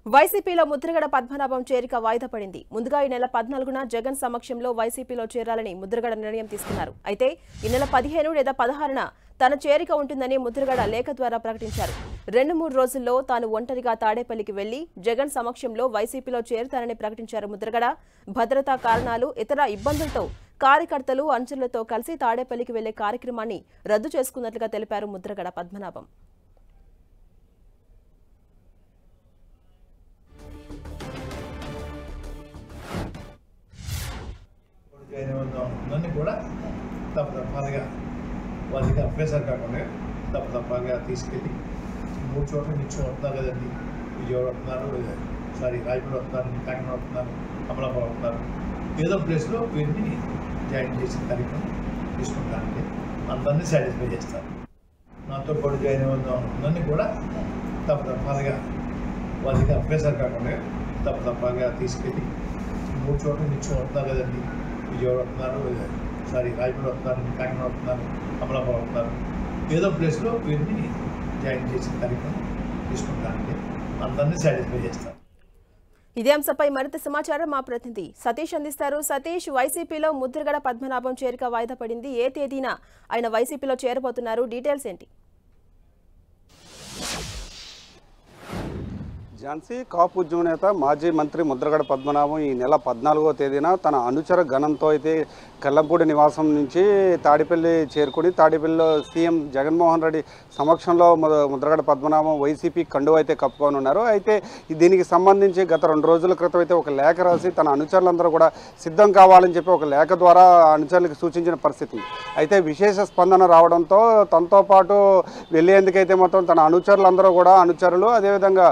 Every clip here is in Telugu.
వైసీపీలో ముద్రగడ పద్మనాభం చేరిక వాయిదా పడింది. ముందుగా ఈ నెల 14న జగన్ సమక్షంలో వైసీపీలో చేరాలని ముద్రగడ నిర్ణయం తీసుకున్నారు. అయితే ఈ నెల 15 లేదా 16న తన చేరిక ఉంటుందని ముద్రగడ లేఖ ద్వారా ప్రకటించారు. 2-3 రోజుల్లో తాను ఒంటరిగా తాడేపల్లికి వెళ్లి జగన్ సమక్షంలో వైసీపీలో చేరుతానని ప్రకటించారు ముద్రగడ. భద్రతా కారణాలు, ఇతర ఇబ్బందులతో కార్యకర్తలు, అనుచరులతో కలిసి తాడేపల్లికి వెళ్లే కార్యక్రమాన్ని రద్దు చేసుకున్నట్లుగా తెలిపారు ముద్రగడ పద్మనాభం. నన్ను కూడా తప్పగా వాళ్ళకి అభ్యాసాలు కాకుండా తప్పగా తీసుకెళ్ళి 3 చోట్ల నిత్యం వస్తున్నారు కదండి. విజయవాడ వస్తున్నారు, రాయపూర్ వస్తున్నారు, కాకినాడ వస్తున్నారు, అమలాపురం వస్తున్నారు. ఏదో ప్లేస్లో వీరిని జాయిన్ చేసిన కార్యక్రమం తీసుకుంటానంటే అందరినీ సాటిస్ఫై చేస్తారు. నాతో పాటు జాయిన్ నన్ను కూడా తప్పగా వాళ్ళకి అభ్యాసాలు కాకుండా తప్పగా తీసుకెళ్ళి 3 చోట్ల నిత్యం వస్తున్నారు కదండి. విజయవాడ వస్తున్నారు, రాయపూర్ వస్తున్నారు, కాకినాడ వస్తున్నారు, అమలాపురం వస్తున్నారు. ఏదో ప్లేస్లో వీరిని జాయిన్ చేసిన కార్యక్రమం తీసుకుంటానంటే అందరినీ సాటిస్ఫై చేస్తారు. ఇదే అంశంపై మరింత సమాచారం మా ప్రతినిధి సతీష్ అందిస్తారు. సతీష్, వైసీపీలో ముద్రగడ పద్మనాభం చేరిక వాయిదా పడింది. ఏ తేదీన ఆయన వైసీపీలో చేరబోతున్నారు? డీటెయిల్స్ ఏంటి? ఝాన్సీ కాపు ఉద్యమ నేత మాజీ మంత్రి ముద్రగడ పద్మనాభం ఈ నెల 14వ తేదీన తన అనుచర గణంతో అయితే కల్లంపూడి నివాసం నుంచి తాడిపల్లి చేరుకుని తాడిపల్లిలో సీఎం జగన్మోహన్ రెడ్డి సమక్షంలో ముద్రగడ పద్మనాభం వైసీపీ కండువ అయితే కప్పుకొని ఉన్నారు. అయితే దీనికి సంబంధించి గత 2 రోజుల క్రితం అయితే ఒక లేఖ రాసి తన అనుచరులందరూ కూడా సిద్ధం కావాలని చెప్పి ఒక లేఖ ద్వారా అనుచరులకు సూచించిన పరిస్థితి. అయితే విశేష స్పందన రావడంతో తనతో పాటు వెళ్ళేందుకైతే మొత్తం తన అనుచరులందరూ కూడా అనుచరులు, అదేవిధంగా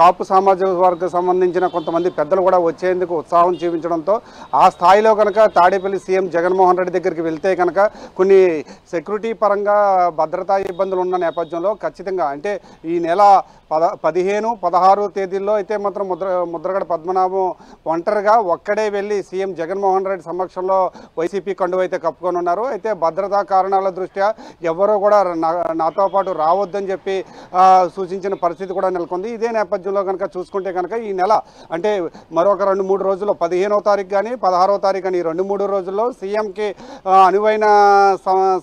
కాపు సామాజిక వర్గం సంబంధించిన కొంతమంది పెద్దలు కూడా వచ్చేందుకు ఉత్సాహం చూపించడంతో ఆ స్థాయిలో కనుక తాడేపల్లి సీఎం జగన్మోహన్ రెడ్డి దగ్గరికి వెళ్తే కనుక కొన్ని సెక్యూరిటీ పరంగా భద్రతా ఇబ్బందులు ఉన్న నేపథ్యంలో ఖచ్చితంగా అంటే ఈ నెల 15, 16 తేదీల్లో అయితే మాత్రం ముద్రగడ పద్మనాభం ఒంటరిగా ఒక్కడే వెళ్ళి సీఎం జగన్మోహన్ రెడ్డి సమక్షంలో వైసీపీ కండువ అయితే కప్పుకొని ఉన్నారు. అయితే భద్రతా కారణాల దృష్ట్యా ఎవరూ కూడా నాతో పాటు రావద్దని చెప్పి సూచించిన పరిస్థితి కూడా నెలకొంది. ఇదే నేపథ్యంలో కనుక చూసుకుంటే కనుక ఈ నెల అంటే మరొక 2-3 రోజుల్లో 15వ తారీఖు కానీ 16వ తారీఖు కానీ 2-3 రోజుల్లో సీఎంకి అనువైన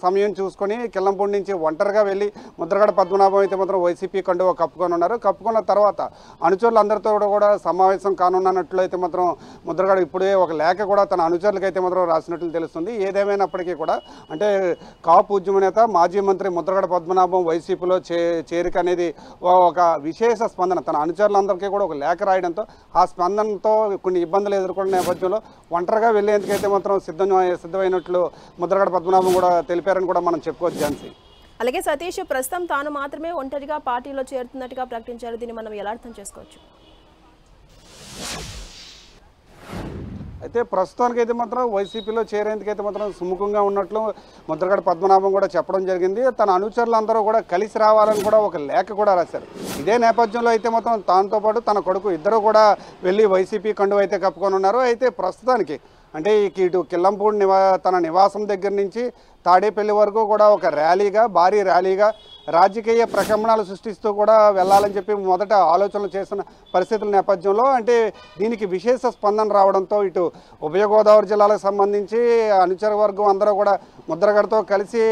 సమయం చూసుకొని కిల్లంపూడి నుంచి ఒంటరిగా వెళ్ళి ముద్రగడ పద్మనాభం అయితే మాత్రం వైసీపీ కండువ కప్పుకొని ఉన్నారు. కప్పుకున్న తర్వాత అనుచరులందరితో కూడా సమావేశం కానున్నట్లు అయితే మాత్రం ముద్రగడ ఇప్పుడే ఒక లేఖ కూడా తన అనుచరులకు అయితే మాత్రం రాసినట్లు తెలుస్తుంది. ఏదేమైనప్పటికీ కూడా అంటే కాపు ఉద్యమ నేత మాజీ మంత్రి ముద్రగడ పద్మనాభం వైసీపీలో చేరిక అనేది ఒక విశేష స్పందన తన అనుచరులందరికీ కూడా ఒక లేఖ రాయడంతో ఆ స్పందనతో కొన్ని ఇబ్బందులు ఎదుర్కొన్న నేపథ్యంలో ఒంటరిగా వెళ్ళేందుకైతే మాత్రం సిద్ధమైనట్లు ముద్రగడ పద్మనాభం కూడా తెలిపారని కూడా మనం చెప్పుకోవచ్చు. ఝాన్సీ, అలాగే సతీష్, ప్రస్తుతం తాను మాత్రమే ఒంటరిగా పార్టీలో చేరుతున్నట్టుగా ప్రకటించారు. దీన్ని మనం ఎలా అర్థం చేసుకోవచ్చు? అయితే ప్రస్తుతానికైతే మాత్రం వైసీపీలో చేరేందుకైతే మాత్రం సుముఖంగా ఉన్నట్లు ముద్రగడ పద్మనాభం కూడా చెప్పడం జరిగింది. తన అనుచరులందరూ కూడా కలిసి రావాలని కూడా ఒక లేఖ కూడా రాశారు. ఇదే నేపథ్యంలో అయితే మాత్రం తనతో పాటు తన కొడుకు ఇద్దరు కూడా వెళ్ళి వైసీపీ కండువ అయితే కప్పుకొని ఉన్నారు. అయితే ప్రస్తుతానికి అంటే ఇటు కిల్లంపూడి తన నివాసం దగ్గర నుంచి తాడేపల్లి వరకు కూడా ఒక భారీ ర్యాలీగా రాజకీయ ప్రకంపనలు సృష్టిస్తూ కూడా వెళ్ళాలని చెప్పి మొదట ఆలోచనలు చేసిన పరిస్థితుల నేపథ్యంలో అంటే దీనికి విశేష స్పందన రావడంతో ఇటు ఉభయ గోదావరి జిల్లాలకు సంబంధించి అనుచర వర్గం అందరూ కూడా ముద్రగడతో కలిసి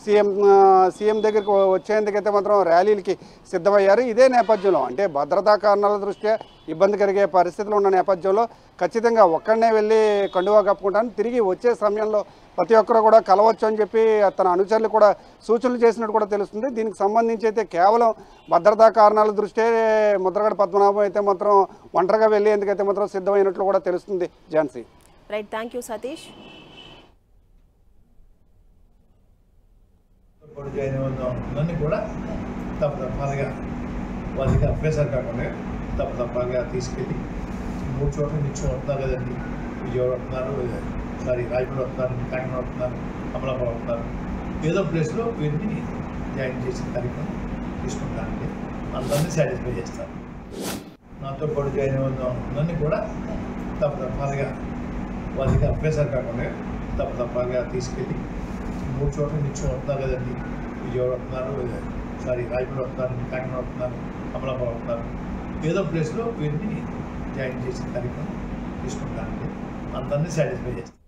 సీఎం దగ్గరికి వచ్చేందుకైతే మాత్రం ర్యాలీలకి సిద్ధమయ్యారు. ఇదే నేపథ్యంలో అంటే భద్రతా కారణాల దృష్ట్యా ఇబ్బంది కలిగే పరిస్థితులు ఉన్న నేపథ్యంలో ఖచ్చితంగా ఒక్కడనే వెళ్ళి కండువా కప్పుకుంటాను, తిరిగి వచ్చే సమయంలో ప్రతి ఒక్కరు కూడా కలవచ్చు అని చెప్పి తన అనుచరులు కూడా సూచనలు చేసినట్టు కూడా తెలుస్తుంది. దీనికి సంబంధించి అయితే కేవలం భద్రతా కారణాల దృష్ట్యా ముద్రగడ పద్మనాభం అయితే మాత్రం ఒంటరిగా వెళ్ళేందుకైతే మాత్రం సిద్ధమైనట్లు కూడా తెలుస్తుంది. Jhansi, right, thank you Satish. నన్ను కూడా తప్పగా వాళ్ళకి అభ్యాసాలు కాకుండా తప్పగా తీసుకెళ్ళి 3 చోట్ల నిత్యం వస్తున్నారు కదండి. విజయవాడ వస్తున్నారు, రాయపూర్ వస్తున్నారు, కాకినాడ వస్తున్నారు, అమలాపురం వస్తున్నారు. ఏదో ప్లేస్లో వీరిని జాయిన్ చేసిన కార్యక్రమం తీసుకుంటానంటే అందరినీ సాటిస్ఫై చేస్తారు. నాతో పాటు జాయిన్ నన్ను కూడా తప్పగా వాళ్ళకి అభ్యాసాలు కాకుండా తప్పగా తీసుకెళ్ళి 3 చోట్ల నిత్యం వస్తున్నారు కదండి. విజయవాడ వస్తున్నారు, రాయపూర్ వస్తున్నారు, కాకినాడ వస్తున్నారు, అమలాపురం వస్తున్నారు. ఏదో ప్లేస్లో వీరిని జాయిన్ చేసే కార్యక్రమం తీసుకుంటానండి. అందరినీ సాటిస్ఫై చేస్తాను.